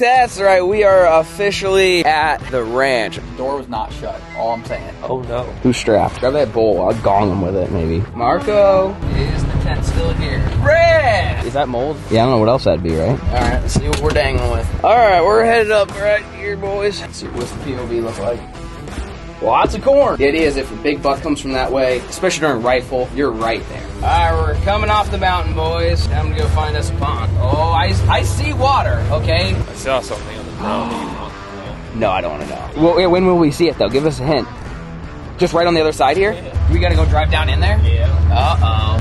That's right, we are officially at the ranch. The door was not shut, all I'm saying. Oh no. Who's strapped? Grab that bowl, I'll gong him with it maybe. Marco! Is the tent still here? Red! Is that mold? Yeah, I don't know what else that'd be, right? Alright, let's see what we're dangling with. Alright, we're headed up right here, boys. Let's see what's the POV look like. Lots of corn. The idea is if a big buck comes from that way, especially during rifle, you're right there. All right, we're coming off the mountain, boys. Time to go find us a pond. Oh, I see water, okay? I saw something on the ground that you want to know. No, I don't want to know. Well, when will we see it, though? Give us a hint. Just right on the other side here? Yeah. We got to go drive down in there? Yeah. Uh-oh.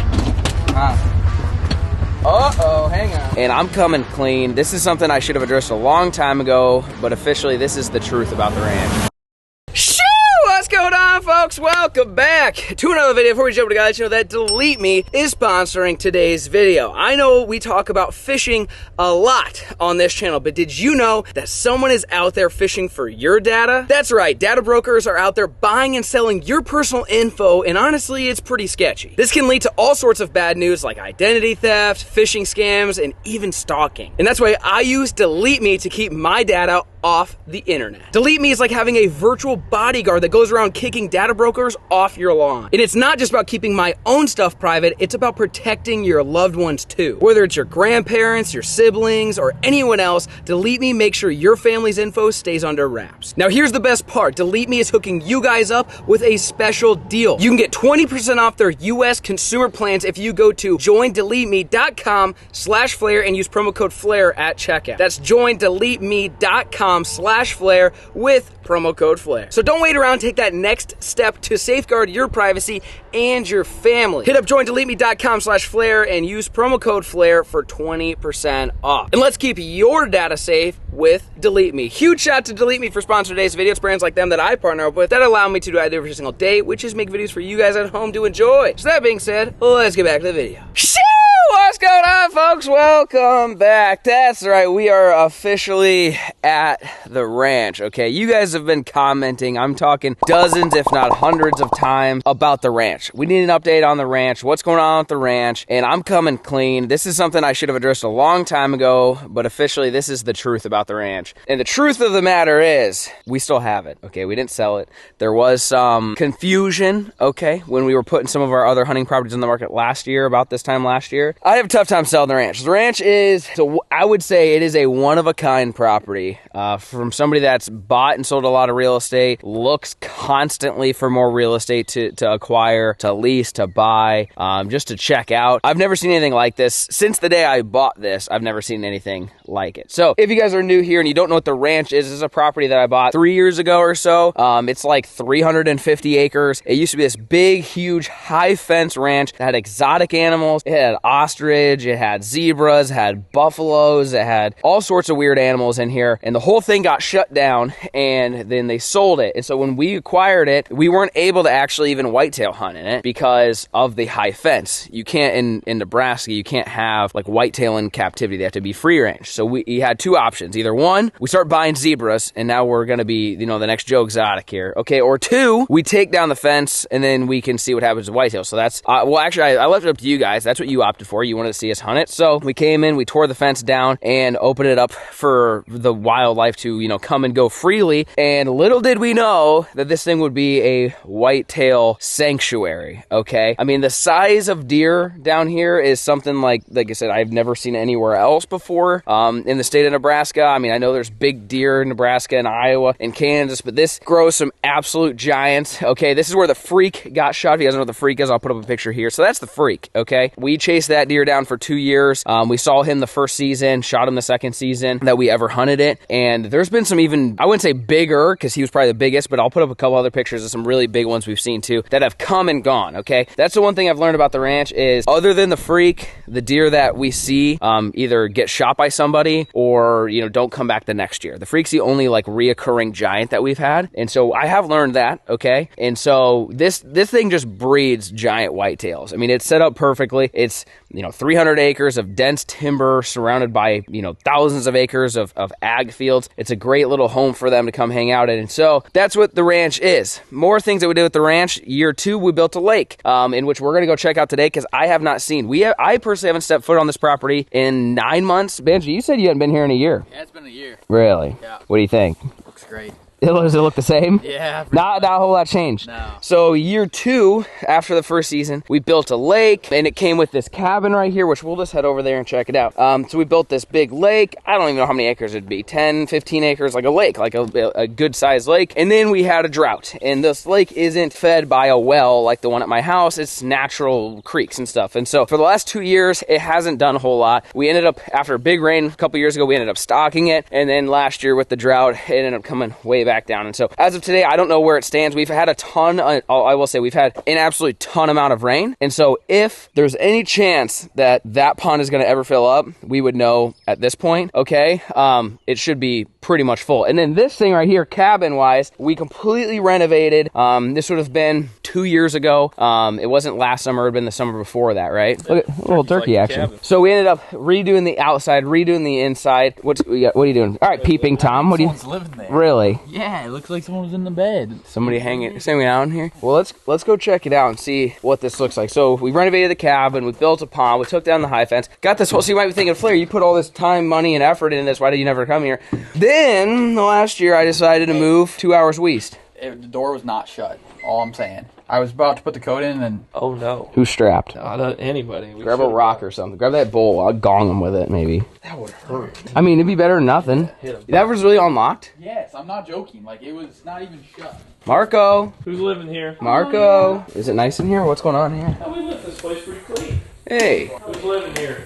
Uh-oh, hang on. And I'm coming clean. This is something I should have addressed a long time ago, but officially this is the truth about the ranch. What's going on, folks? Welcome back to another video. Before we jump into, guys, you know that Delete Me is sponsoring today's video. I know we talk about fishing a lot on this channel, but did you know that someone is out there fishing for your data? That's right, data brokers are out there buying and selling your personal info, and honestly, it's pretty sketchy. This can lead to all sorts of bad news like identity theft, phishing scams, and even stalking. And that's why I use Delete Me to keep my data off the internet. Delete Me is like having a virtual bodyguard that goes around kicking data brokers off your lawn. And it's not just about keeping my own stuff private, it's about protecting your loved ones too. Whether it's your grandparents, your siblings, or anyone else, Delete Me makes sure your family's info stays under wraps. Now here's the best part, Delete Me is hooking you guys up with a special deal. You can get 20% off their US consumer plans if you go to joindeleteme.com/FLAIR and use promo code FLAIR at checkout. That's joindeleteme.com/FLAIR with promo code FLAIR. So don't wait around, take that next step to safeguard your privacy and your family. Hit up joindeleteme.com/FLAIR and use promo code FLAIR for 20% off. And let's keep your data safe with Delete Me. Huge shout out to Delete Me for sponsoring today's video. It's brands like them that I partner up with that allow me to do that every single day, which is make videos for you guys at home to enjoy. So that being said, let's get back to the video. What's going on, folks? Welcome back. That's right, we are officially at the ranch, okay? You guys have been commenting, I'm talking dozens if not hundreds of times about the ranch. We need an update on the ranch, what's going on with the ranch, and I'm coming clean. This is something I should have addressed a long time ago, but officially this is the truth about the ranch. And the truth of the matter is, we still have it, okay? We didn't sell it. There was some confusion, okay, when we were putting some of our other hunting properties on the market last year, about this time last year. I have a tough time selling the ranch. The ranch is, so I would say it is a one-of-a-kind property. From somebody that's bought and sold a lot of real estate, looks constantly for more real estate to acquire, to lease, to buy, just to check out. I've never seen anything like this. Since the day I bought this, I've never seen anything like it. So if you guys are new here and you don't know what the ranch is a property that I bought 3 years ago or so. It's like 350 acres. It used to be this big, huge, high fence ranch that had exotic animals. It had ostrich, it had zebras, it had buffaloes, it had all sorts of weird animals in here, and the whole thing got shut down, and then they sold it. And so when we acquired it, we weren't able to actually even whitetail hunt in it because of the high fence. You can't, in Nebraska, you can't have like whitetail in captivity. They have to be free range. So we had two options. Either one, we start buying zebras, and now we're gonna be, you know, the next Joe Exotic here, okay? Or two, we take down the fence, and then we can see what happens with whitetail. So that's, well, actually, I left it up to you guys. That's what you opted for. You wanted to see us hunt it. So we came in, we tore the fence down and opened it up for the wildlife to, you know, come and go freely. And little did we know that this thing would be a whitetail sanctuary, okay? I mean, the size of deer down here is something like I said, I've never seen anywhere else before in the state of Nebraska. I mean, I know there's big deer in Nebraska and Iowa and Kansas, but this grows some absolute giants, okay? This is where the freak got shot. If you guys know what the freak is, I'll put up a picture here. So that's the freak, okay? We chased that deer down for 2 years. We saw him the first season, shot him the second season that we ever hunted it. And there's been some even, I wouldn't say bigger because he was probably the biggest, but I'll put up a couple other pictures of some really big ones we've seen too that have come and gone, okay? That's the one thing I've learned about the ranch is other than the freak, the deer that we see either get shot by somebody or, you know, don't come back the next year. The freak's the only like reoccurring giant that we've had. And so I have learned that, okay? And so this thing just breeds giant whitetails. I mean, it's set up perfectly. It's, you know, 300 acres of dense timber surrounded by, you know, thousands of acres of ag fields. It's a great little home for them to come hang out in. And so that's what the ranch is. More things that we did with the ranch. Year 2, we built a lake, in which we're going to go check out today because I have not seen. I personally haven't stepped foot on this property in 9 months. Benji, you said you hadn't been here in a year. Yeah, it's been a year. Really? Yeah. What do you think? Looks great. Does it look the same? Yeah. Not a whole lot changed. No. So year 2, after the first season, we built a lake, and it came with this cabin right here, which we'll just head over there and check it out. So we built this big lake. I don't even know how many acres it'd be, 10, 15 acres, like a lake, like a good sized lake. And then we had a drought, and this lake isn't fed by a well like the one at my house. It's natural creeks and stuff. And so for the last 2 years, it hasn't done a whole lot. We ended up, after a big rain a couple years ago, we ended up stocking it. And then last year with the drought, it ended up coming way back down. And so as of today, I don't know where it stands. We've had a ton, I will say we've had an absolute ton amount of rain. And so if there's any chance that that pond is going to ever fill up, we would know at this point, okay, it should be pretty much full. And then this thing right here, cabin wise, we completely renovated. This would have been 2 years ago. It wasn't last summer, it had been the summer before that, right? Look at a little turkey action. So we ended up redoing the outside, redoing the inside. What are you doing? All right, peeping Tom, what are you? Someone's living there. Really? Yeah, it looks like someone was in the bed. Somebody hanging out in here? Well, let's go check it out and see what this looks like. So we renovated the cabin, we built a pond, we took down the high fence, got this whole, so you might be thinking, Flair, you put all this time, money, and effort into this, why did you never come here? Then, last year, I decided to move 2 hours west. The door was not shut, all I'm saying. I was about to put the code in and... Oh no. Who's strapped? Not anybody. Grab a rock or something. Grab that bowl. I'll gong him with it, maybe. That would hurt. I mean, it'd be better than nothing. Hit him. That was really unlocked? Yes, I'm not joking. Like, it was not even shut. Marco. Who's living here? Marco. Is it nice in here? What's going on here? Oh, we left this place pretty clean. Hey. Who's living here?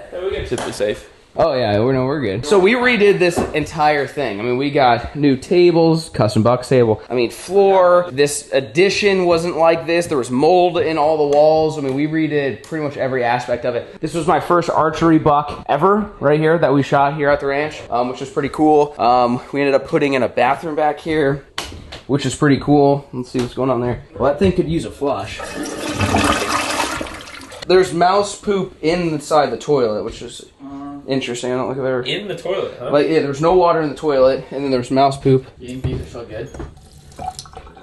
Hey, we got Simply Safe. Oh yeah, we're good. So we redid this entire thing. I mean, we got new tables, custom buck table. I mean, floor. This addition wasn't like this. There was mold in all the walls. I mean, we redid pretty much every aspect of it. This was my first archery buck ever, right here, that we shot here at the ranch, which is pretty cool. We ended up putting in a bathroom back here, which is pretty cool. Let's see what's going on there. Well, that thing could use a flush. There's mouse poop inside the toilet, which is interesting. I don't think I've ever... In the toilet, huh? Like, yeah, there's no water in the toilet, and then there's mouse poop. You think beef is so good?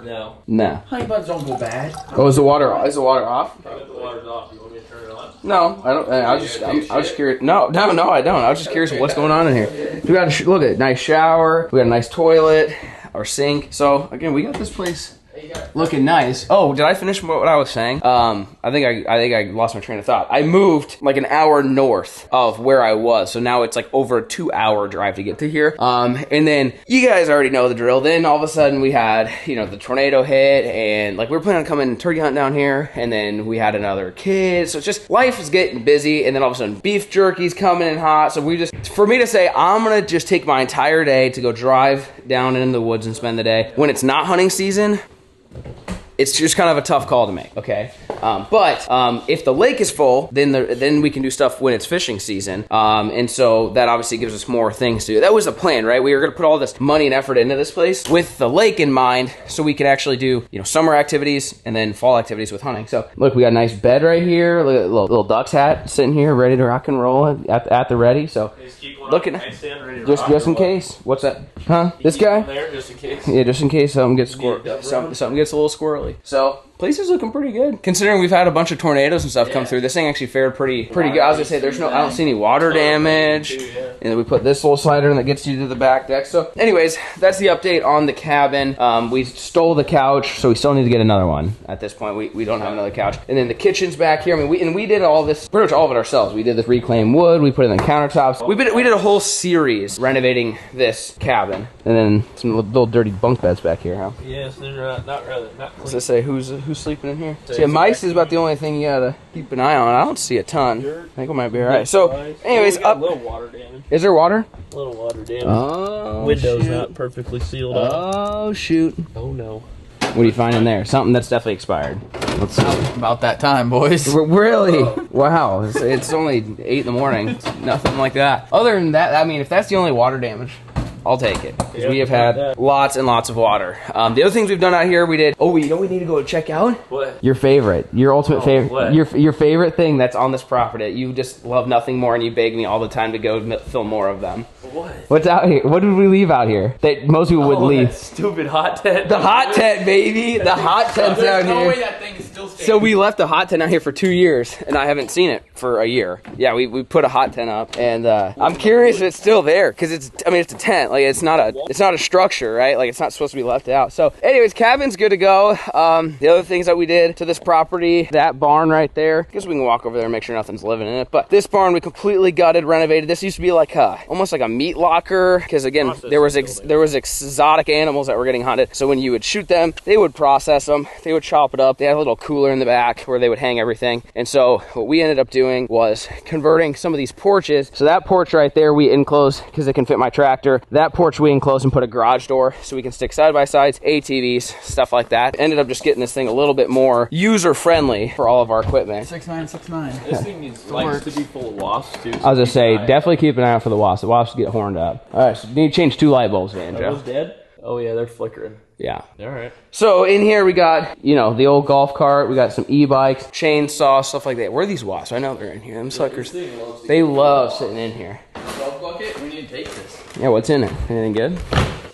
No. Nah. Honey buns don't go bad. Oh, is the water off? Probably the water's off. You want me to turn it on? No, I don't. I was just curious. No, I don't. I was just curious what's going on in here. We got look at nice shower. We got a nice toilet, our sink. So again, we got this place looking nice. Oh, did I finish what I was saying? I think I lost my train of thought. I moved like an hour north of where I was, so now it's like over a 2-hour drive to get to here. And then you guys already know the drill. Then all of a sudden we had, you know, the tornado hit, and like we were planning on coming turkey hunt down here, and then we had another kid. So it's just life is getting busy, and then all of a sudden beef jerky's coming in hot. So for me to say I'm gonna just take my entire day to go drive down in the woods and spend the day when it's not hunting season, it's just kind of a tough call to make, okay? But if the lake is full, then we can do stuff when it's fishing season. And so that obviously gives us more things to do. That was the plan, right? We were gonna put all this money and effort into this place with the lake in mind, so we could actually do, you know, summer activities and then fall activities with hunting. So look, we got a nice bed right here. Look at a little duck's hat sitting here, ready to rock and roll at the ready. So looking, just in case. What's that? Huh? This guy? There, just in case. Yeah, just in case something gets something gets a little squirrely. So place is looking pretty good, considering we've had a bunch of tornadoes and stuff come through. This thing actually fared pretty good. I was gonna say I don't see any water damage. And then we put this little slider in that gets you to the back deck. So anyways, that's the update on the cabin. We stole the couch, so we still need to get another one. At this point, we don't have another couch. And then the kitchen's back here. I mean, we did all this, pretty much all of it ourselves. We did this reclaimed wood. We put it in the countertops. We did a whole series renovating this cabin. And then some little dirty bunk beds back here, huh? Yes, they're not really. Does it say who's sleeping in here? See, mice is about the only thing you gotta keep an eye on. I don't see a ton. I think we might be alright. So, anyways, up. A little water damage. Is there water? A little water damage. Oh, Window's shoot. not perfectly sealed up. Oh, shoot. Oh, no. What do you find in there? Something that's definitely expired. Let's see. About that time, boys. Really? Wow. It's only 8 in the morning. It's nothing like that. Other than that, I mean, if that's the only water damage, I'll take it. Because we have had lots and lots of water. The other things we've done out here, we did, oh, you know we need to go check out? What? Your favorite, your ultimate favorite, what? your favorite thing that's on this property. You just love nothing more and you beg me all the time to go film more of them. What? What's out here? What did we leave out here that most people would leave? That stupid hot tent. The hot tent, baby. The hot tent's out No here. way that thing is still standing. So we left the hot tent out here for 2 years, and I haven't seen it for a year. Yeah, we put a hot tent up, and I'm curious if it's still there, because it's a tent. Like it's not a structure, right? Like it's not supposed to be left out. So, anyways, cabin's good to go. The other things that we did to this property, that barn right there. I guess we can walk over there and make sure nothing's living in it. But this barn we completely gutted, renovated. This used to be like almost like a meat locker, because again, there was exotic animals that were getting hunted. So when you would shoot them, they would process them, they would chop it up. They had a little cooler in the back where they would hang everything. And so what we ended up doing was converting some of these porches. So that porch right there we enclosed because it can fit my tractor. That porch we enclosed and put a garage door so we can stick side by sides, ATVs, stuff like that. Ended up just getting this thing a little bit more user friendly for all of our equipment. 6969. This thing likes to be full of wasps too. I was gonna say, definitely keep an eye out for the wasps. The wasps get horned up. All right, so you need to change 2 light bulbs, man, Are Joe. those dead? Oh yeah, they're flickering. Yeah. All right. So in here we got, you know, the old golf cart. We got some e-bikes, chainsaw, stuff like that. Where are these wasps? I know they're in here. Them suckers. They love sitting in here. Golf bucket? We need to take this. Yeah, what's in it? Anything good?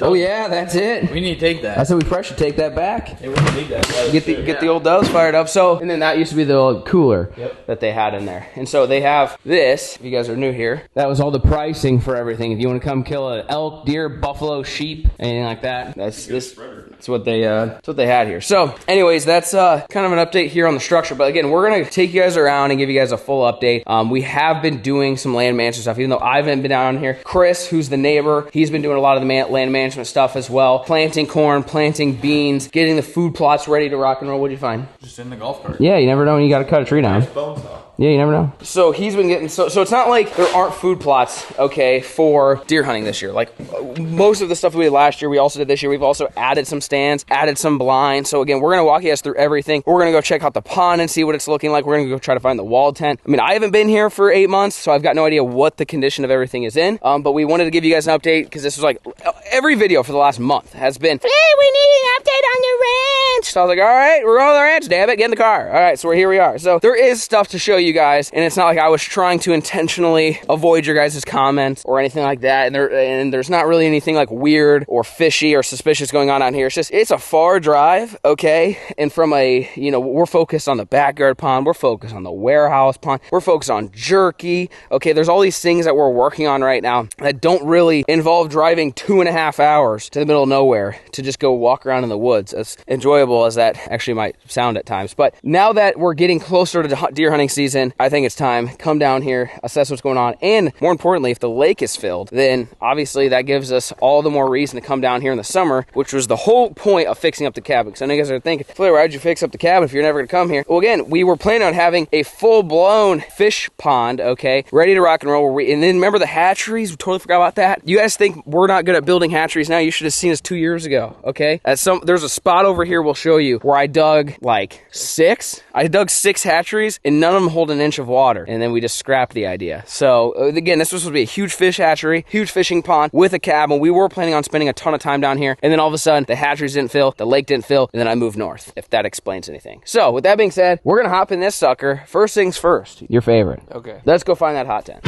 Oh yeah, that's it. We need to take that. I said we probably should take that back. Hey, we don't need that. Get the old doves fired up. So, and then that used to be the old cooler that they had in there. And so they have this, if you guys are new here, that was all the pricing for everything. If you want to come kill an elk, deer, buffalo, sheep, anything like that, that's what they had here. So anyways, that's kind of an update here on the structure. But again, we're going to take you guys around and give you guys a full update. We have been doing some land management stuff, even though I haven't been down here. Chris, who's the neighbor, he's been doing a lot of the land management stuff as well. Planting corn, planting beans, getting the food plots ready to rock and roll. What'd you find? Just in the golf cart. Yeah, you never know when you got to cut a tree down. Bone saw. Yeah, you never know. So he's been getting, so it's not like there aren't food plots, okay, for deer hunting this year. Like most of the stuff we did last year, we also did this year. We've also added some stands, added some blinds. So again, we're going to walk you guys through everything. We're going to go check out the pond and see what it's looking like. We're going to go try to find the wall tent. I mean, I haven't been here for 8 months, so I've got no idea what the condition of everything is in. But we wanted to give you guys an update because this was like, every video for the last month has been, hey, we need an update on the ranch. So I was like, all right, we're on the ranch, damn it, get in the car. All right, so here we are. So there is stuff to show you guys, and it's not like I was trying to intentionally avoid your guys' comments or anything like that. And there's not really anything like weird or fishy or suspicious going on here. It's just, it's a far drive, okay? And from we're focused on the backyard pond. We're focused on the warehouse pond. We're focused on jerky. Okay, there's all these things that we're working on right now that don't really involve driving 2.5 hours to the middle of nowhere to just go walk around in the woods, as enjoyable as that actually might sound at times. But now that we're getting closer to deer hunting season, I think it's time. Come down here, assess what's going on, and more importantly, if the lake is filled, then obviously that gives us all the more reason to come down here in the summer, which was the whole point of fixing up the cabin. Because I know you guys are thinking, Flair, why'd you fix up the cabin if you're never going to come here? Well, again, we were planning on having a full-blown fish pond, okay, ready to rock and roll. And then remember the hatcheries? We totally forgot about that. You guys think we're not good at building hatcheries now? You should have seen us 2 years ago, okay? There's a spot over here we'll show you where I dug like 6 hatcheries, and none of them hold an inch of water. And then we just scrapped the idea. So again, this was supposed to be a huge fish hatchery, huge fishing pond with a cabin. We were planning on spending a ton of time down here, and then all of a sudden the hatcheries didn't fill, the lake didn't fill, and then I moved north, if that explains anything. So with that being said, we're gonna hop in this sucker. First things first, your favorite. Okay. Let's go find that hot tent.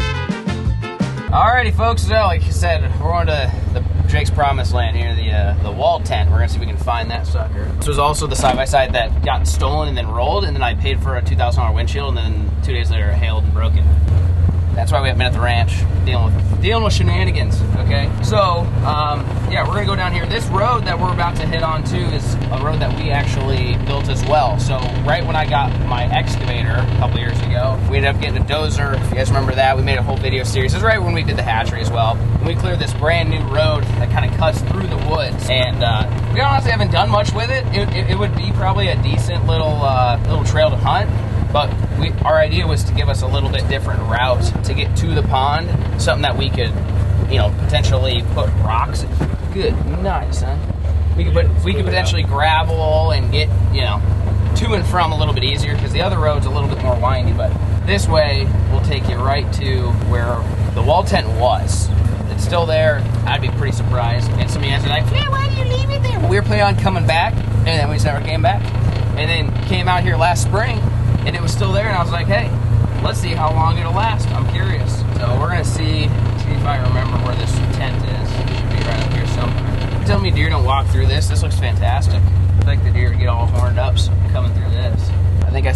Alrighty folks, so like you said, we're on to the Jake's Promised Land here, the wall tent. We're gonna see if we can find that sucker. This was also the side-by-side that got stolen and then rolled, and then I paid for a $2,000 windshield, and then 2 days later it hailed and broke it. That's why we haven't been at the ranch dealing with shenanigans, okay? So, yeah, we're gonna go down here. This road that we're about to hit onto is a road that we actually built as well. So, right when I got my excavator a couple years ago, we ended up getting a dozer. If you guys remember that, we made a whole video series. This is right when we did the hatchery as well. And we cleared this brand new road that kind of cuts through the woods. And we honestly haven't done much with it. It would be probably a decent little trail to hunt. But our idea was to give us a little bit different route to get to the pond, something that we could, potentially put rocks in. Good night, son. We could potentially gravel and get, to and from a little bit easier, because the other road's a little bit more windy. But this way will take you right to where the wall tent was. it's still there, I'd be pretty surprised. And somebody answered like, "Yeah, why do you leave it there?" Well, we were planning on coming back, and then we just never came back. And then came out here last spring, and it was still there, and I was like, hey, let's see how long it'll last. I'm curious. So we're gonna see if I remember where this tent is. It should be right up here somewhere. Tell me deer don't walk through this. This looks fantastic. I think the deer get all horned up coming through this. I think I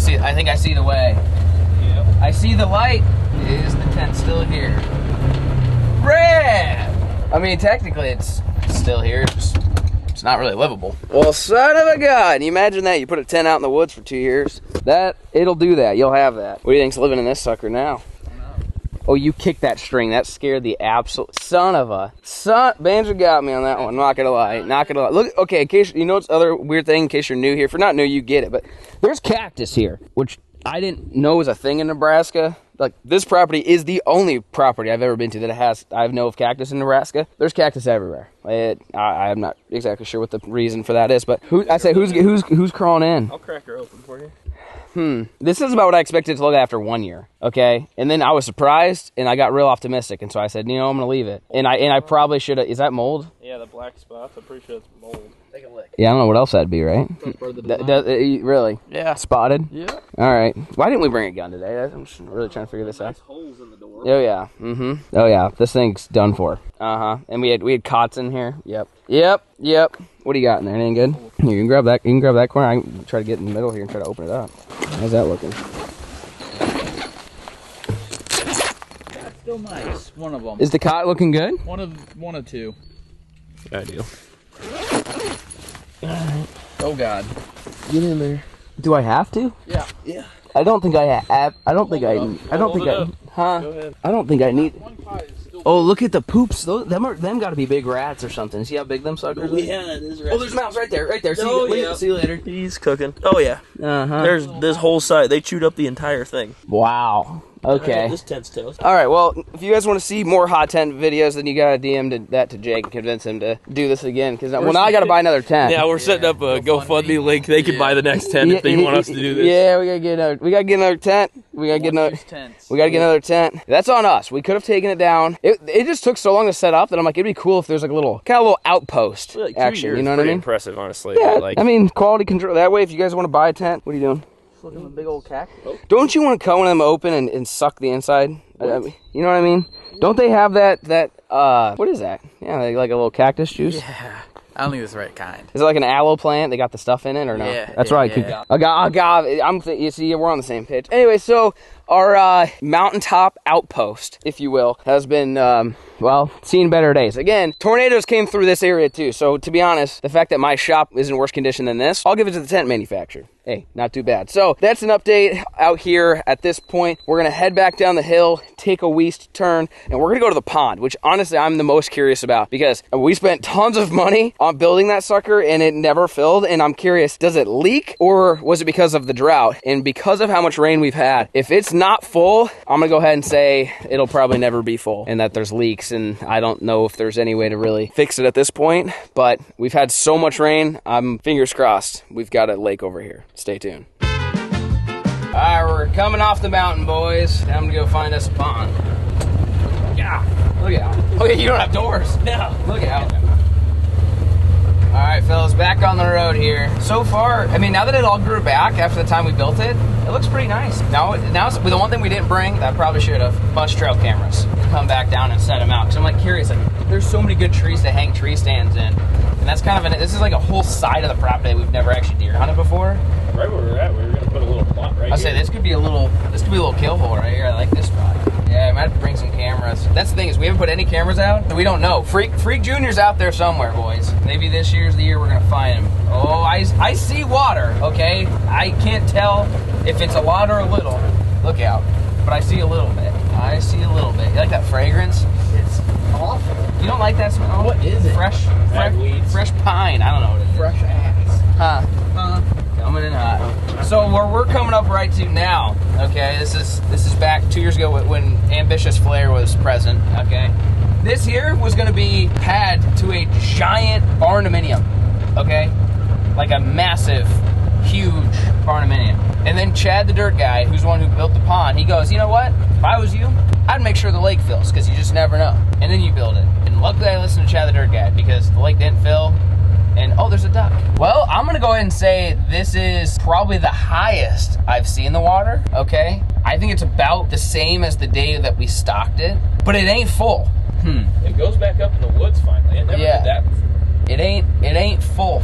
see the way. Yep. I see the light. Is the tent still here? Rad! I mean, technically it's still here. It's not really livable. Well, son of a gun. You imagine that. You put a tent out in the woods for 2 years. It'll do that. You'll have that. What do you think's living in this sucker now? Oh, you kicked that string. That scared the absolute Banjo got me on that one. Not gonna lie. Not gonna lie. Look, okay, in case you know what's other weird thing, in case you're new here. If you're not new, you get it. But there's cactus here, which I didn't know was a thing in Nebraska. Like, this property is the only property I've ever been to that I know of cactus in Nebraska. There's cactus everywhere. I'm not exactly sure what the reason for that is, but who's crawling in? I'll crack her open for you. This is about what I expected to look after 1 year, okay? And then I was surprised, and I got real optimistic, and so I said, you know, I'm gonna leave it. And I probably should have. Is that mold? Yeah, the black spots. I'm pretty sure it's mold. Take a lick. Yeah, I don't know what else that'd be, right? Really? Yeah. Spotted? Yeah. All right. Why didn't we bring a gun today? I'm just really trying to figure this out. Nice holes in the door. Oh yeah. Oh yeah. This thing's done for. And we had cots in here. Yep. What do you got in there? Anything good? Here, you can grab that. You can grab that corner. I can try to get in the middle here and try to open it up. How's that looking? That's still nice. One of them. Is the cot looking good? One of two. Ideal. Oh God. Get in there. Do I have to? Yeah. I don't think I have. I don't think I Go ahead. I don't think I need. One pot is still. Oh, look at the poops. Them got to be big rats or something. See how big them suckers are? Yeah, it is. Oh, there's mouse right there. See you later. He's cooking. Oh yeah. There's this whole side. They chewed up the entire thing. Wow. Okay. This tent's toast. All right. Well, if you guys want to see more hot tent videos, then you gotta DM that to Jake and convince him to do this again. Because now I gotta buy another tent. Yeah, we're setting up a GoFundMe link. They can buy the next tent if they want us to do this. Yeah, we gotta get another tent. We gotta get another tent. That's on us. We could have taken it down. It just took so long to set up that I'm like, it'd be cool if there's like a little outpost Like action. You know what I mean? Impressive, honestly. Yeah. Like, I mean, quality control. That way, if you guys want to buy a tent, what are you doing? Look at the big old cactus. Don't you want to cut one of them open and suck the inside? You know what I mean? Don't they have that what is that? Yeah, like a little cactus juice? Yeah. I don't think it's the right kind. Is it like an aloe plant? They got the stuff in it or no? Yeah. That's right. Yeah. Agave. You see, we're on the same page. Anyway, so our mountaintop outpost, if you will, has been seen better days. Again, tornadoes came through this area too. So to be honest, the fact that my shop is in worse condition than this, I'll give it to the tent manufacturer. Hey, not too bad. So that's an update out here at this point. We're gonna head back down the hill, take a west turn, and we're gonna go to the pond, which honestly I'm the most curious about because we spent tons of money on building that sucker and it never filled. And I'm curious, does it leak or was it because of the drought? And because of how much rain we've had, if it's not full, I'm gonna go ahead and say it'll probably never be full and that there's leaks. And I don't know if there's any way to really fix it at this point, but we've had so much rain, I'm fingers crossed we've got a lake over here. Stay tuned. All right, we're coming off the mountain, boys. Time to go find us a pond. Yeah, look out. Okay, you don't have doors. No. Look out. All right, fellas, back on the road here. So far, I mean, now that it all grew back after the time we built it, it looks pretty nice. Now the one thing we didn't bring, that I probably should have, bunch trail cameras. Come back down and set them out. Because I'm like curious, like, there's so many good trees to hang tree stands in. And that's kind of this is like a whole side of the property that we've never actually deer hunted before. Right where we're at, we were gonna put a little plot right here. I say this could be a little kill hole right here. I like this spot. Yeah, I might have to bring some cameras. That's the thing is we haven't put any cameras out, so we don't know. Freak Junior's out there somewhere, boys. Maybe this year's the year we're gonna find him. Oh, I see water. Okay, I can't tell if it's a lot or a little. Look out, but I see a little bit. You like that fragrance? It's awful. You don't like that smell? What is it? Fresh pine. I don't know what it is. Fresh ass. Huh. Coming in hot. So where we're coming up right to now, okay, this is back 2 years ago when Ambitious FLAIR was present, okay? This here was gonna be pad to a giant barndominium, okay? Like a massive, huge barndominium. And then Chad the dirt guy, who's the one who built the pond, he goes, you know what? If I was you, I'd make sure the lake fills, because you just never know. And then you build it. And luckily I listened to Chad the Dirt Guy, because the lake didn't fill. And oh, there's a duck. Well, I'm gonna go ahead and say this is probably the highest I've seen the water, okay? I think it's about the same as the day that we stocked it, but it ain't full. It goes back up in the woods finally. It never did that before. It ain't full.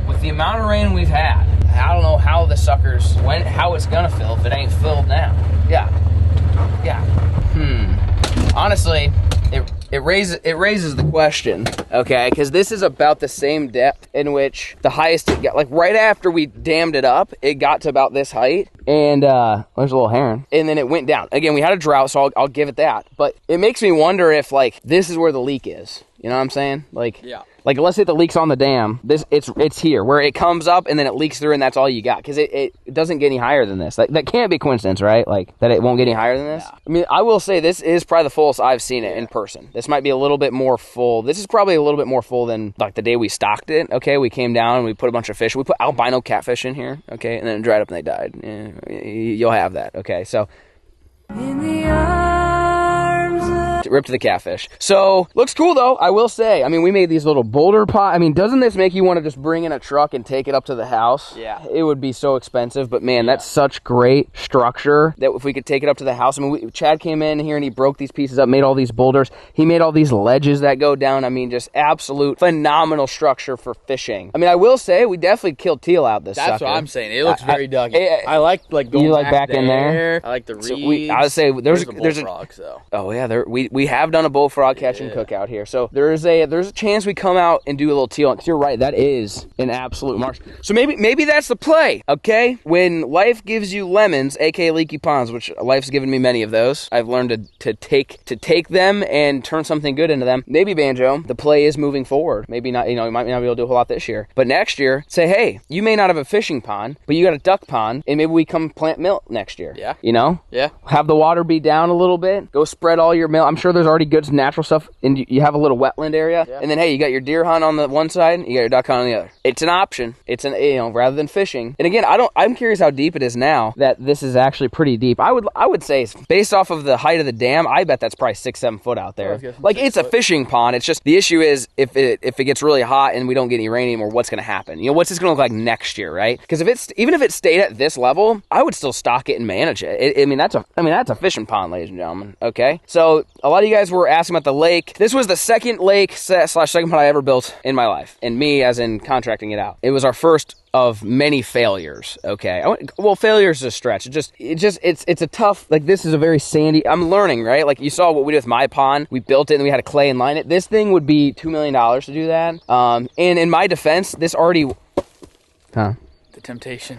With the amount of rain we've had, I don't know how the suckers, how it's gonna fill if it ain't filled now. Yeah. Honestly, it raises the question, okay? Because this is about the same depth in which the highest it got. Like right after we dammed it up, it got to about this height, and there's a little heron, and then it went down. Again, we had a drought, so I'll give it that. But it makes me wonder if like this is where the leak is. You know what I'm saying? Like, yeah. Like let's say the leak's on the dam. It's here where it comes up and then it leaks through and that's all you got, because it doesn't get any higher than this. Like, that can't be coincidence, right? Like that it won't get any higher than this. Yeah. I mean, I will say this is probably the fullest I've seen it in person. This might be a little bit more full. This is probably a little bit more full than like the day we stocked it. Okay, we came down and we put a bunch of fish. We put albino catfish in here. Okay, and then it dried up and they died. You'll have that. Okay, so. In the ripped the catfish. So looks cool though, I will say. I mean, we made these little boulder pot. I mean, doesn't this make you want to just bring in a truck and take it up to the house? Yeah. It would be so expensive, but man, that's such great structure that if we could take it up to the house. I mean, Chad came in here and he broke these pieces up, made all these boulders. He made all these ledges that go down. I mean, just absolute phenomenal structure for fishing. I mean, I will say we definitely killed teal out this sucker. That's what I'm saying. It looks very ducky. I like going you like back in there. I like the reeds. So I would say there's a bullfrog, so. Oh yeah, we have done a bullfrog catch and cook out here. So there's a chance we come out and do a little teal, because you're right, that is an absolute marsh. So maybe that's the play, okay? When life gives you lemons, aka leaky ponds, which life's given me many of those, I've learned to take them and turn something good into them. Maybe, Banjo, the play is moving forward. Maybe not, you might not be able to do a whole lot this year, but next year, say, hey, you may not have a fishing pond, but you got a duck pond, and maybe we come plant milk next year. Yeah. Yeah. Have the water be down a little bit, go spread all your milk. I'm sure there's already good natural stuff, and you have a little wetland area, and then hey, you got your deer hunt on the one side, you got your duck hunt on the other. It's an option. It's rather than fishing. And again, I'm curious how deep it is now that this is actually pretty deep. I would say based off of the height of the dam, I bet that's probably 6-7 foot out there. Like it's a fishing pond. It's just the issue is if it gets really hot and we don't get any rain anymore, what's going to happen? What's this going to look like next year, right? Because even if it stayed at this level, I would still stock it and manage it. I mean that's a fishing pond, ladies and gentlemen. Okay, so a lot of you guys were asking about the lake. This was the second lake / second pond I ever built in my life, and me as in contracting it out. It was our first of many failures. Okay, well, failure is a stretch. It's a tough. Like this is a very sandy. I'm learning, right? Like you saw what we did with my pond. We built it and we had to clay and line it. This thing would be $2 million to do that. And in my defense, this already. The temptation.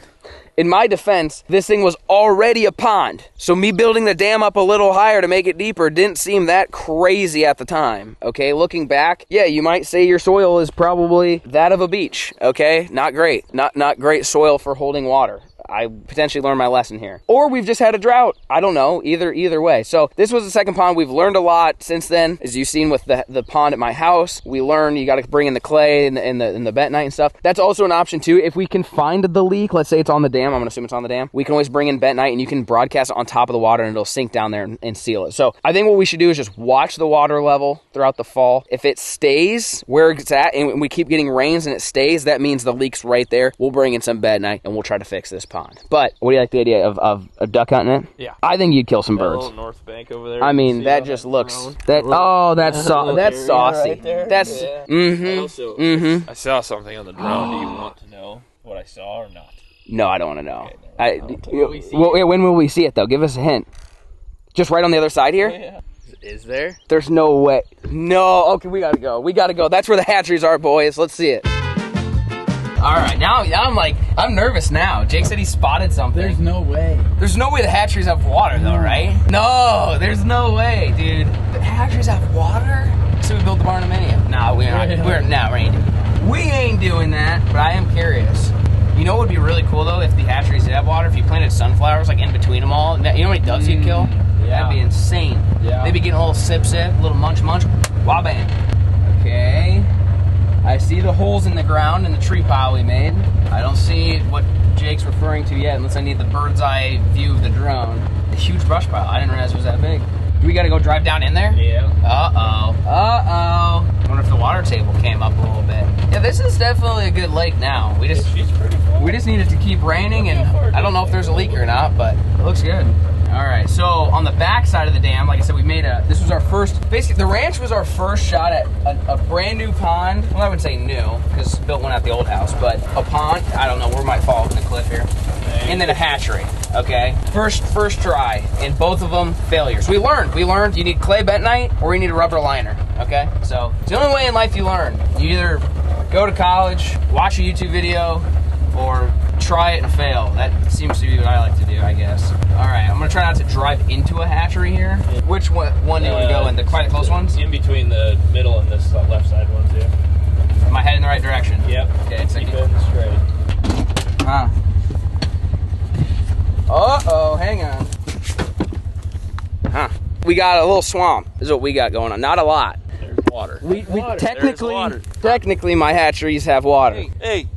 In my defense, this thing was already a pond. So me building the dam up a little higher to make it deeper didn't seem that crazy at the time, okay? Looking back, yeah, you might say your soil is probably that of a beach, okay? Not great. Not great soil for holding water. I potentially learned my lesson here. Or we've just had a drought. I don't know. Either way. So this was the second pond. We've learned a lot since then. As you've seen with the pond at my house, we learned you got to bring in the clay and the bentonite and stuff. That's also an option too. If we can find the leak, let's say it's on the dam. I'm going to assume it's on the dam. We can always bring in bentonite and you can broadcast it on top of the water and it'll sink down there and seal it. So I think what we should do is just watch the water level throughout the fall. If it stays where it's at and we keep getting rains and it stays, that means the leak's right there. We'll bring in some bentonite and we'll try to fix this pond. But what do you like the idea of duck hunting it? Yeah. I think you'd kill some birds. Little north bank over there. I mean, that just looks that's saucy. Right there. That's I saw something on the drone. Do you want to know what I saw or not? No, I don't want to know. Okay, when will we see it though? Give us a hint. Just right on the other side here? Yeah. Is there? There's no way. No. Okay, we gotta go. That's where the hatcheries are, boys. Let's see it. All right, now I'm nervous now. Jake said he spotted something. There's no way. There's no way the hatcheries have water though, right? No, there's no way, dude. The hatcheries have water? So we built the barn dominium. Nah, we ain't doing that, but I am curious. You know what would be really cool though if the hatcheries did have water? If you planted sunflowers like in between them all. You know how many ducks you'd kill? Yeah. That'd be insane. Yeah. They'd be getting a little sip, a little munch, wah-bang. Okay. I see the holes in the ground in the tree pile we made. I don't see what Jake's referring to yet unless I need the bird's eye view of the drone. A huge brush pile. I didn't realize it was that big. Do we gotta go drive down in there? Yeah. I wonder if the water table came up a little bit. Yeah, this is definitely a good lake now. We just need it to keep raining, and I don't know if there's a leak or not, but it looks good. All right, so on the back side of the dam, like I said, we made this was our first, basically the ranch was our first shot at a brand new pond. Well, I wouldn't say new, because built one at the old house, but a pond, I don't know, we might fall off the cliff here. And then a hatchery, okay? First try, and both of them failures. We learned you need clay bentonite or you need a rubber liner, okay? So it's the only way in life you learn. You either go to college, watch a YouTube video, or try it and fail. That seems to be what I like to do, I guess. All right, I'm gonna try not to drive into a hatchery here. Which one do you want to go in? The quite close ones? In between the middle and this left side ones, yeah. Am I heading in the right direction? Yep. Okay, it's keep it straight. Huh. Uh-oh, hang on. Huh. We got a little swamp, is what we got going on. Not a lot. There's water. We water. technically my hatcheries have water. Hey.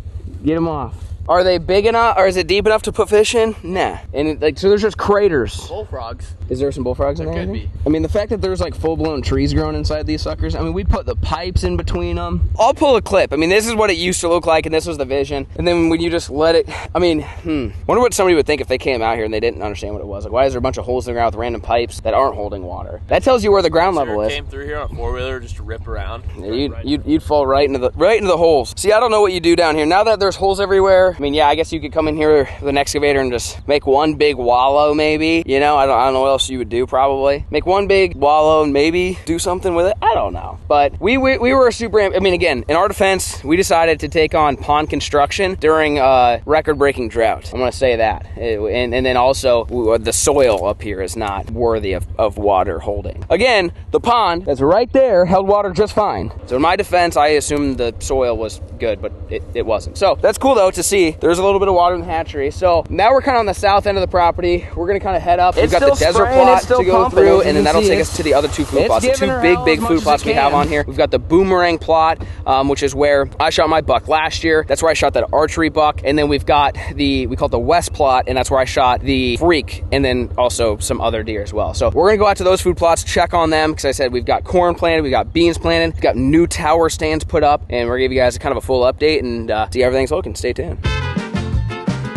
Get them off. Are they big enough, or is it deep enough to put fish in? Nah. And so there's just craters. Bullfrogs. Is there some bullfrogs in there? Could be. I mean, the fact that there's like full-blown trees growing inside these suckers. I mean, we put the pipes in between them. I'll pull a clip. I mean, this is what it used to look like, and this was the vision. And then when you just let it, I mean, wonder what somebody would think if they came out here and they didn't understand what it was. Like, why is there a bunch of holes in the ground with random pipes that aren't holding water? That tells you where the ground level is. Came through here on a 4-wheeler just to rip around. Yeah, you'd fall right into the holes. See, I don't know what you do down here. Now that there's holes everywhere, I mean, yeah, I guess you could come in here with an excavator and just make one big wallow, maybe. You know, I don't know what else you would do. Probably make one big wallow and maybe do something with it. I don't know. But we were super. I mean, again, in our defense, we decided to take on pond construction during a record-breaking drought. I'm gonna say that, and then also the soil up here is not worthy of water holding. Again, the pond that's right there held water just fine. So in my defense, I assumed the soil was good, but it wasn't. So that's cool though to see. There's a little bit of water in the hatchery. So now we're kind of on the south end of the property. We're gonna kind of head up. We've got the desert plot to go through, and then that'll take us to the other two food plots. The two big food plots we have on here. We've got the Boomerang plot, which is where I shot my buck last year. That's where I shot that archery buck. And then we've got we call it the West plot, and that's where I shot the freak, and then also some other deer as well. So we're gonna go out to those food plots, check on them, because I said we've got corn planted, we've got beans planted, we've got new tower stands put up, and we're gonna give you guys kind of a full update and see how everything's looking. Stay tuned.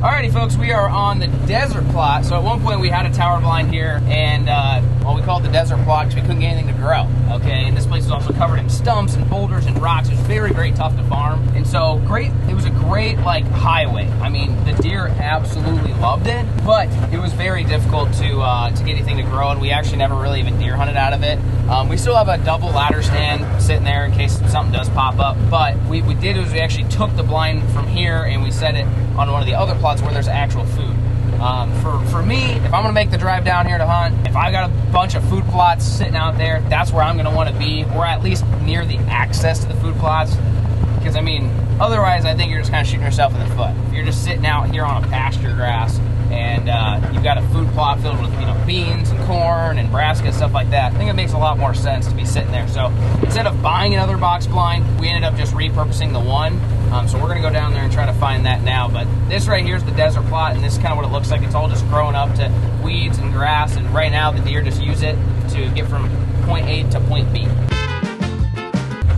Alrighty, folks, we are on the desert plot. So at one point we had a tower blind here, and well, we called it the desert plot because we couldn't get anything to grow. Okay, and this place is also covered in stumps and boulders and rocks. It was very, very tough to farm, and so it was a great like highway. I mean, the deer absolutely loved it, but it was very difficult to get anything to grow, and we actually never really even deer hunted out of it. We still have a double ladder stand sitting there in case something does pop up, but we did is we actually took the blind from here and we set it on one of the other plots where there's actual food. For me, if I'm gonna make the drive down here to hunt, if I got a bunch of food plots sitting out there, that's where I'm gonna want to be, or at least near the access to the food plots. Because I mean, otherwise I think you're just kind of shooting yourself in the foot. If you're just sitting out here on a pasture grass and you've got a food plot filled with beans and corn and brassica and stuff like that, I think it makes a lot more sense to be sitting there. So instead of buying another box blind, we ended up just repurposing the one. So we're gonna go down there and try to find that now. But this right here is the desert plot, and this is kind of what it looks like. It's all just growing up to weeds and grass, and right now the deer just use it to get from point A to point B.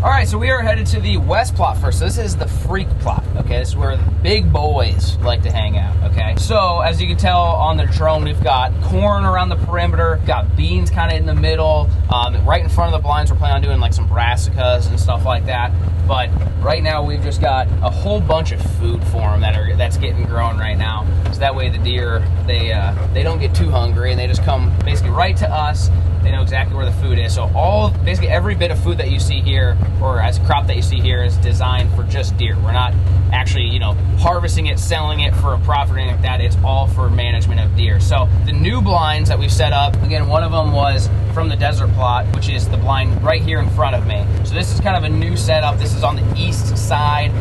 All right, so we are headed to the west plot first. So this is the freak plot, okay? This is where the big boys like to hang out, okay? So as you can tell on the drone, we've got corn around the perimeter, got beans kind of in the middle. Right in front of the blinds, we're planning on doing like some brassicas and stuff like that. But right now we've just got a whole bunch of food for them that's getting grown right now. So that way the deer, they don't get too hungry, and they just come basically right to us. They know exactly where the food is. So basically every bit of food that you see here, or as a crop that you see here, is designed for just deer. We're not actually, harvesting it, selling it for a profit or anything like that. It's all for management of deer. So the new blinds that we've set up, again, one of them was from the desert plot, which is the blind right here in front of me. So this is kind of a new setup. This is on the east side,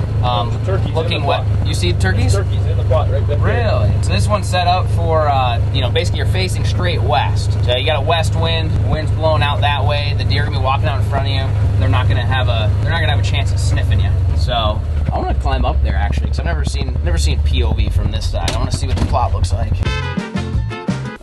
looking what you see. Turkeys in the plot right there. Really? So this one's set up for basically you're facing straight west. So you got a west wind, the wind's blowing out that way. The deer are gonna be walking out in front of you. They're not gonna have a chance at sniffing you. So I want to climb up there actually, because I've never seen POV from this side. I want to see what the plot looks like.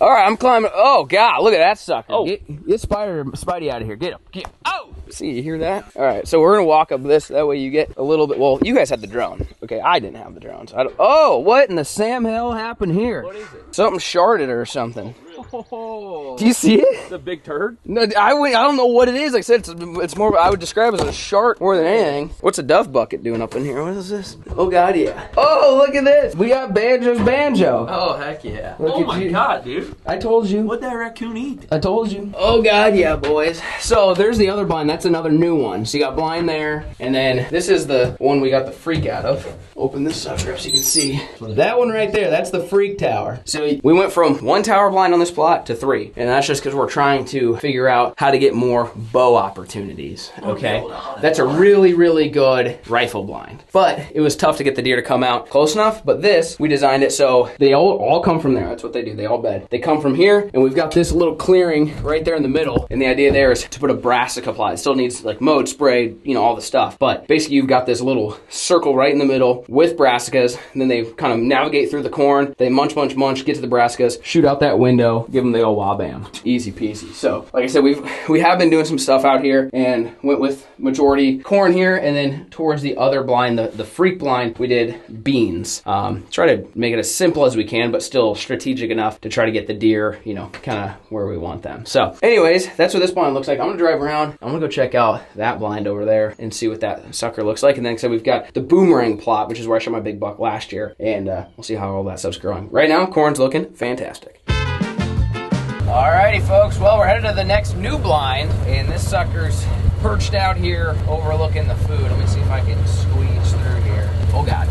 All right, I'm climbing. Oh God, look at that sucker. Oh. Get Spidey out of here. Get him. Oh, see, you hear that? All right, so we're gonna walk up this. That way you get a little bit. Well, you guys had the drone. Okay, I didn't have the drones. Oh, what in the Sam hell happened here? What is it? Something sharded or something. Oh, Do you see it? it's a big turd. No, I don't know what it is. Like I said, it's more. I would describe it as a shark more than anything. What's a duff bucket doing up in here? What is this? Oh God, yeah. Oh, look at this. We got Banjo's banjo. Oh heck yeah! Look Oh at my you. God, dude! I told you. What'd that raccoon eat? I told you. Oh God, yeah, boys. So there's the other blind. That's another new one. So you got blind there, and then this is the one we got the freak out of. Open this sucker up so you can see. That one right there, that's the freak tower. So we went from 1 tower blind on this plot to 3, and that's just because we're trying to figure out how to get more bow opportunities. Okay, that's a really, really good rifle blind, but it was tough to get the deer to come out close enough. But this, we designed it so they all come from there. That's what they do. They all bed. They come from here, and we've got this little clearing right there in the middle. And the idea there is to put a brassica plot. It still needs like mowed, sprayed, you know, all the stuff. But basically, you've got this little circle right in the middle with brassicas. And then they kind of navigate through the corn. They munch, get to the brassicas, shoot out that window, give them the old wah-bam. Easy peasy. So, like I said, we have been doing some stuff out here and went with majority corn here, and then towards the other blind, the freak blind, we did beans. Try to make it as simple as we can, but still strategic enough to try to get the deer, you know, kind of where we want them. So anyways, that's what this blind looks like. I'm gonna drive around. I'm gonna go check out that blind over there and see what that sucker looks like. And then, so we've got the Boomerang plot, which is where I shot my big buck last year, and we'll see how all that stuff's growing. Right now, corn's looking fantastic. Alrighty, folks. Well, we're headed to the next new blind, and this sucker's perched out here overlooking the food. Let me see if I can squeeze through here. Oh God,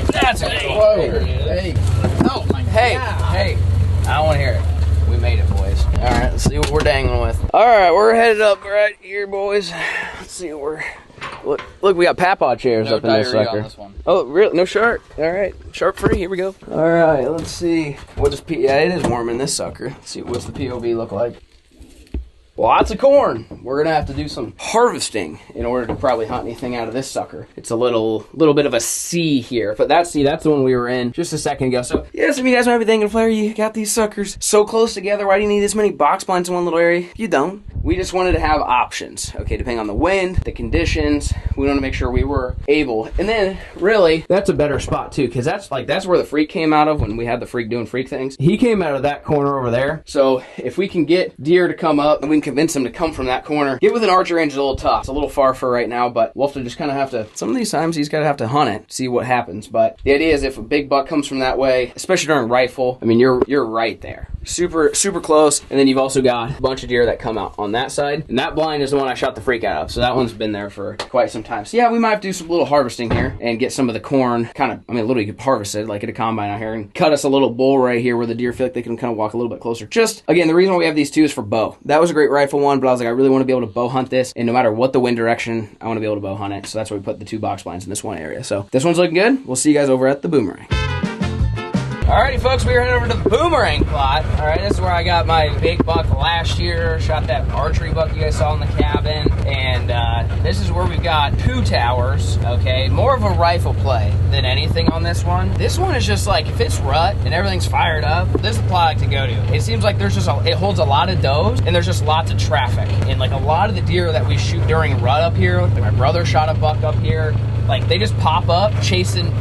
that's it. Whoa. Hey. Oh my God. Hey. I don't want to hear it. We made it, boys. All right, let's see what we're dangling with. All right, we're headed up right here, boys. Let's see what we're. Look, we got Papa chairs up in this sucker. On this one. Oh, really? No shark. All right, shark free. Here we go. All right, let's see. What does yeah, it is warm in this sucker. Let's see what's the POV look like. Lots of corn. We're gonna have to do some harvesting in order to probably hunt anything out of this sucker. It's a little bit of a C here, but that's the one we were in just a second ago. So yes, I mean, that's might be thinking, Flair, you got these suckers so close together. Why do you need this many box blinds in one little area? You don't. We just wanted to have options, okay, depending on the wind, the conditions. We want to make sure we were able. And then, really, that's a better spot, too, because that's where the freak came out of when we had the freak doing freak things. He came out of that corner over there. So if we can get deer to come up, and we can convince them to come from that corner. Get with an archer range is a little tough. It's a little far for right now, but we'll have to just kind of have to, some of these times he's got to have to hunt it, see what happens. But the idea is if a big buck comes from that way, especially during rifle, I mean, you're right there. Super close. And then you've also got a bunch of deer that come out on that side. And that blind is the one I shot the freak out of. So that one's been there for quite some time. So yeah, we might have to do some little harvesting here and get some of the corn kind of, I mean, literally you could harvest it like at a combine out here and cut us a little bowl right here where the deer feel like they can kind of walk a little bit closer. Just, again, the reason why we have these two is for bow. That was a great rifle one, but I was like, I really want to be able to bow hunt this. And no matter what the wind direction, I want to be able to bow hunt it. So that's why we put the 2 box blinds in this one area. So this one's looking good. We'll see you guys over at the Boomerang. Alrighty, folks, we are heading over to the Boomerang plot. Alright, this is where I got my big buck last year. Shot that archery buck you guys saw in the cabin. And this is where we've got 2 towers, okay? More of a rifle play than anything on this one. This one is just like, if it's rut and everything's fired up, this is the plot I like to go to. It seems like there's just it holds a lot of does, and there's just lots of traffic. And like a lot of the deer that we shoot during rut up here, like my brother shot a buck up here, like they just pop up chasing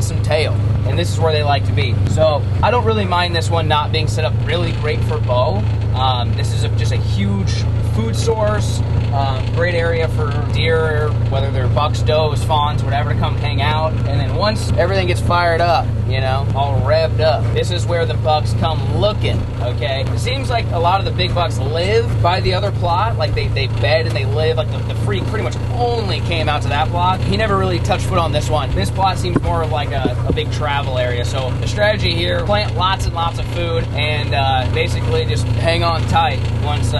some tail, and this is where they like to be. So I don't really mind this one not being set up really great for bow. This is just a huge food source, great area for deer, whether they're bucks, does, fawns, whatever, to come hang out. And then once everything gets fired up, you know, all revved up, this is where the bucks come looking, okay? It seems like a lot of the big bucks live by the other plot, like they bed and they live, like the freak pretty much only came out to that plot. He never really touched foot on this one. This plot seems more of like a big travel area. So the strategy here, plant lots and lots of food, and basically just hang on tight once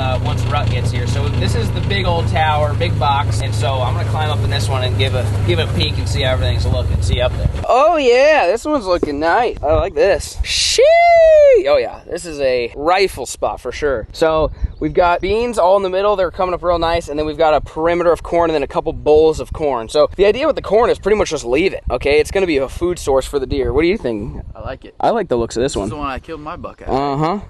rut gets here. So this is the big old tower, big box, and so I'm gonna climb up in this one and give a peek and see how everything's looking. See up there. Oh yeah, this one's looking nice. I like this. Sheesh! Oh yeah, this is a rifle spot for sure. So We've got beans all in the middle. They're coming up real nice. And then we've got a perimeter of corn and then a couple bowls of corn. So the idea with the corn is pretty much just leave it, okay? It's gonna be a food source for the deer. What do you think? I like it. I like the looks of this one. This is the one I killed my buck at.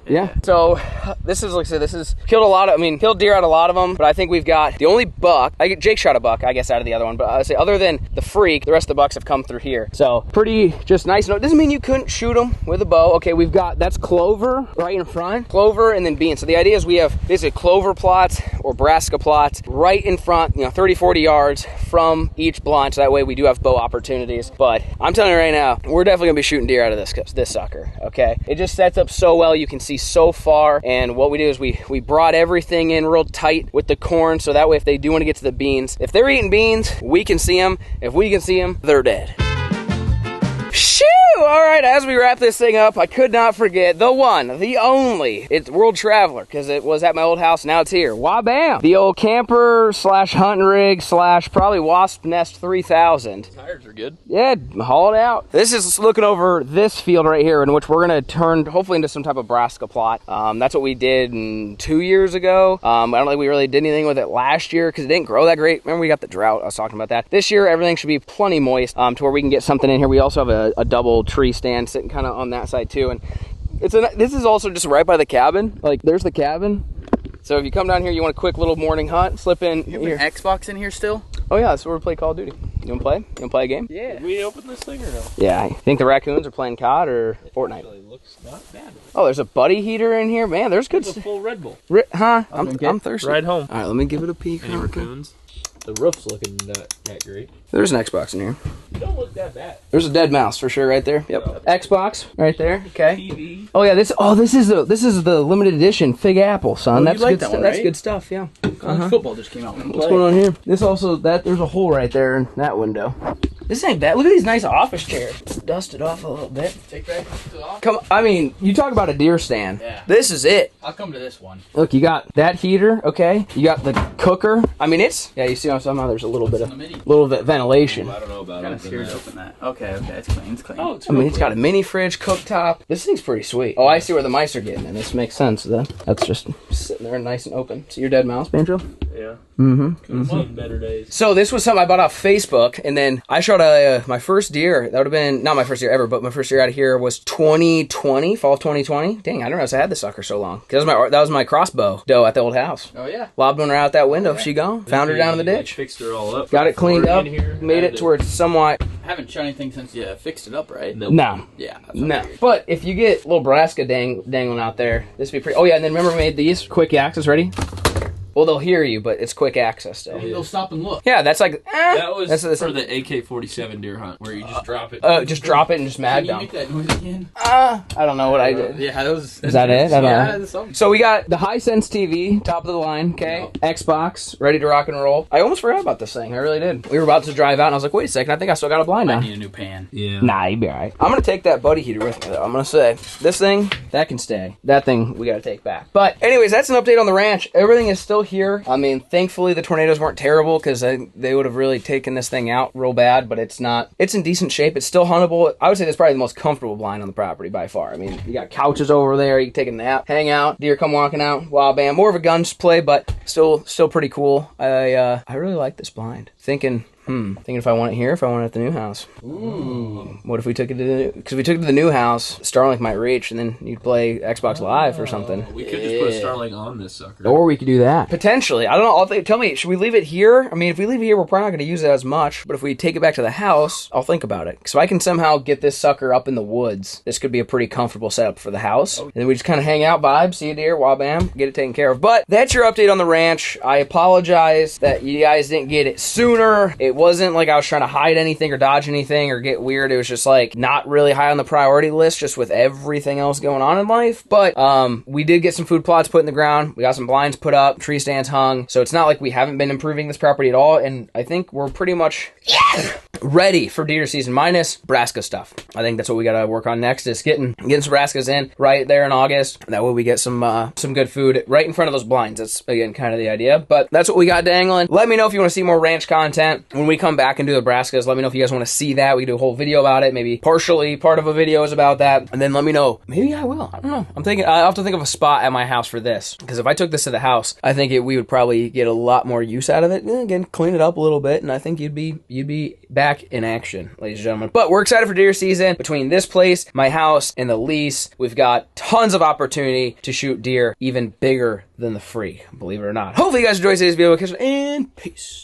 Yeah. So this is, like I said, this is killed a lot of, killed deer out a lot of them, but I think we've got the only buck, Jake shot a buck, I guess, out of the other one, but I say other than the freak, the rest of the bucks have come through here. So pretty just nice. No, it doesn't mean you couldn't shoot them with a bow. Okay, we've got, that's clover right in front, clover and then beans. So the idea is we have basically clover plots or brassica plots right in front, 30, 40 yards from each blind. So that way we do have bow opportunities. But I'm telling you right now, we're definitely gonna be shooting deer out of this sucker, okay? It just sets up so well. You can see so far. And what we do is we brought everything in real tight with the corn. So that way if they do want to get to the beans, if they're eating beans, we can see them. If we can see them, they're dead. Shoo! All right, as we wrap this thing up, I could not forget the one, the only, it's World Traveler, because it was at my old house, now it's here. Wah-bam! The old camper slash hunting rig slash probably Wasp Nest 3000. Tires are good. Yeah, haul it out. This is looking over this field right here, in which we're gonna turn hopefully into some type of brassica plot. That's what we did 2 years ago. I don't think we really did anything with it last year because it didn't grow that great. Remember we got the drought, I was talking about that. This year, everything should be plenty moist to where we can get something in here. We also have a double tree stand sitting kind of on that side too, and this is also just right by the cabin. Like there's the cabin. So if you come down here, you want a quick little morning hunt, slip in here. An Xbox in here still? Oh yeah, that's where we play Call of Duty. You wanna play? You wanna play a game? Yeah. Did we open this thing or no? Yeah, I think the raccoons are playing COD or Fortnite. Actually looks not bad. Oh, there's a buddy heater in here. Man, there's good It's a full Red Bull. Huh? I'm thirsty. Ride home. All right, let me give it a peek. Any raccoons? The roof's looking that great. There's an Xbox in here. You don't look that bad. There's a dead mouse for sure right there. Yep. Xbox right there. Okay. TV. Oh yeah, this is the limited edition Fig Apple, son. Oh, That's you like good that stuff. one, That's right? good stuff. Yeah. College football just came out. What's going on here? This also there's a hole right there in that window. This ain't bad. Look at these nice office chairs. It's dusted off a little bit. Take that off. Come, you talk about a deer stand. Yeah. This is it. I'll come to this one. Look, you got that heater, okay? You got the cooker. Yeah, you see somehow there's a little bit of ventilation. I don't know about Kind of scared to open that. Okay, it's clean. It's clean. Oh, it's It's got a mini fridge, cooktop. This thing's pretty sweet. Oh, I see where the mice are getting in. This makes sense then. That's just sitting there nice and open. See your dead mouse, Banjo? Yeah. Mm-hmm. Seen better days. So this was something I bought off Facebook, and then I shot my first deer. That would have been, not my first deer ever, but my first deer out of here was 2020, fall of 2020. Dang, I didn't realize I had this sucker so long. Because that was my crossbow doe at the old house. Oh, yeah. Lobbed one right out that window. She gone. Found her down in the ditch. Fixed her all up. Got it cleaned up. Here, Made it to where it's somewhat... Haven't shot anything since you fixed it up, right? Nope. No. Yeah. No. But if you get little brassica dangling out there, this would be pretty... Oh, yeah, and then remember we made these quick access ready? Well, they'll hear you, but it's quick access still. They'll stop and look. Yeah, that's like... That was that's for the AK-47 deer hunt, where you just drop it. Just drop it and just mag Can you dump. make that noise again? I don't know what I did. Yeah, that was... Is that it? I don't know. Something. So we got the Hisense TV, top of the line, okay? Xbox, ready to rock and roll. I almost forgot about this thing. I really did. We were about to drive out, and I was like, wait a second, I think I still got a blind I on. need a new pan. Yeah. Nah, you'd be all right. I'm going to take that buddy heater with me, though. I'm going to say, this thing, that can stay. That thing, we got to take back. But anyways, that's an update on the ranch. Everything is still here. Thankfully, the tornadoes weren't terrible because they would have really taken this thing out real bad, but it's not. It's in decent shape. It's still huntable. I would say that's probably the most comfortable blind on the property by far. You got couches over there. You can take a nap, hang out, deer come walking out, wild bam. More of a guns play, but still pretty cool. I really like this blind. Thinking if I want it here, if I want it at the new house. Ooh. What if we took it to the because we took it to the new house, Starlink might reach, and then you'd play Xbox Live or something. We could just put a Starlink on this sucker. Or we could do that. Potentially. I don't know. Tell me, should we leave it here? If we leave it here, we're probably not going to use it as much. But if we take it back to the house, I'll think about it. So I can somehow get this sucker up in the woods. This could be a pretty comfortable setup for the house. And then we just kind of hang out, vibe, see a deer, wah-bam, get it taken care of. But that's your update on the ranch. I apologize that you guys didn't get it sooner. It wasn't like I was trying to hide anything or dodge anything or get weird. It was just like not really high on the priority list just with everything else going on in life. But we did get some food plots put in the ground. We got some blinds put up, tree stands hung. So it's not like we haven't been improving this property at all. And I think we're pretty much ready for deer season minus brassica stuff. I think that's what we got to work on next, is getting some brassicas in right there in August. That way we get some good food right in front of those blinds. That's, again, kind of the idea. But that's what we got dangling. Let me know if you want to see more ranch content when we come back and do the brassicas. Let me know if you guys want to see that. We can do a whole video about it. Maybe partially part of a video is about that. And then let me know. Maybe I will. I don't know. I'll have to think of a spot at my house for this, because if I took this to the house, I think we would probably get a lot more use out of it. And again, clean it up a little bit, and I think you'd be back in action, ladies and gentlemen. But we're excited for deer season. Between this place, my house, and the lease, we've got tons of opportunity to shoot deer even bigger than the free, believe it or not. Hopefully you guys enjoyed today's video, and peace.